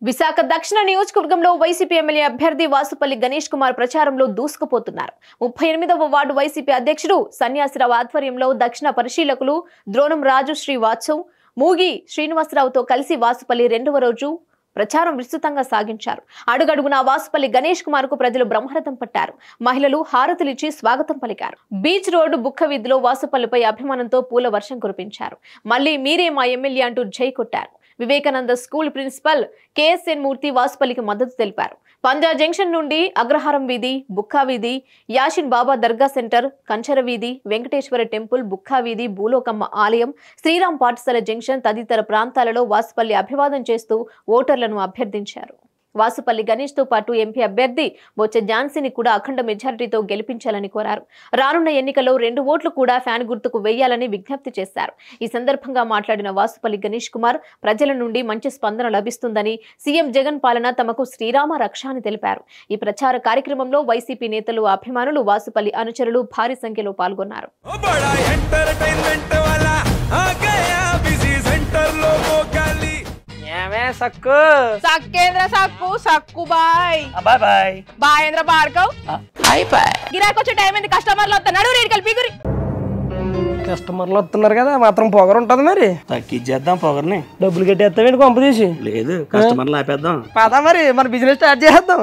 విశాఖ దక్షిణ నియోజకవర్గంలో YCP MLA అభ్యర్థి వాసుపల్లి గణేష్ కుమార్ ప్రచారంలో దూసుకుపోతున్నారు. 38వ వార్డు వైసీపీ అధ్యక్షుడు సన్యాసిరావు ఆధ్వర్యంలో దక్షిణ పరిశీలకులు ద్రోణం రాజు శ్రీవాత్సవ్, మూగి శ్రీనివాసరావుతో కలిసి వాసుపల్లి రెండవ రోజు ప్రచారం విస్తృతంగా సాగించారు. అడుగడుగునా వాసుపల్లి గణేష్ కుమార్ కు ప్రజలు బ్రహ్మరథం పట్టారు. మహిళలు హారతులిచ్చి స్వాగతం పలికారు. బీచ్ రోడ్డు బుక్క వీధిలో వాసుపల్లిపై అభిమానంతో పూల వర్షం కురిపించారు. మళ్లీ మీరే మా ఎమ్మెల్యే అంటూ జై కొట్టారు. వివేకానంద స్కూల్ ప్రిన్సిపల్ కేఎస్ఎన్ మూర్తి వాసుపల్లికి మద్దతు తెలిపారు. పంజా జంక్షన్ నుండి అగ్రహారం వీధి, బుక్కా వీధి, యాషిన్ బాబా దర్గా సెంటర్, కంచర వీధి, వెంకటేశ్వర టెంపుల్, బుక్కా వీధి, భూలోకమ్మ ఆలయం, శ్రీరామ్ పాఠశాల జంక్షన్ తదితర ప్రాంతాలలో వాసుపల్లి అభివాదం చేస్తూ ఓటర్లను అభ్యర్థించారు. వాసుపల్లి గణేష్ తో పాటు ఎంపీ అభ్యర్థి బొచ్చ ఝాన్సీని కూడా అఖండ మెజారిటీతో గెలిపించాలని కోరారు. రానున్న ఎన్నికల్లో 2 ఓట్లు కూడా ఫ్యాన్ గుర్తుకు వేయాలని విజ్ఞప్తి చేశారు. ఈ సందర్భంగా మాట్లాడిన వాసుపల్లి గణేష్ కుమార్ ప్రజల నుండి మంచి స్పందన లభిస్తుందని, సీఎం జగన్ పాలన తమకు శ్రీరామ రక్ష అని తెలిపారు. ఈ ప్రచార కార్యక్రమంలో వైసీపీ నేతలు, అభిమానులు, వాసుపల్లి అనుచరులు భారీ సంఖ్యలో పాల్గొన్నారు. सक्कू सक्केंद्र सक्कू सक्कू बाय बाय बाय बायेंद्र भार्गव हाय बाय గిరాకి వచ్చే టైం ఏంది? కస్టమర్లు వస్తున్నాడు, రేట్ కలిపి గురి కస్టమర్లు వస్తున్నారు కదా, మాత్రం పొగరు ఉంటది. మరి తగ్గించేద్దాం పొగర్ని. డబ్బులు కట్టేస్తావేంటి కొంప తీసి? లేదు, కస్టమర్లు ఆపేద్దాం. పదా మరి మన బిజినెస్ స్టార్ట్ చేద్దాం.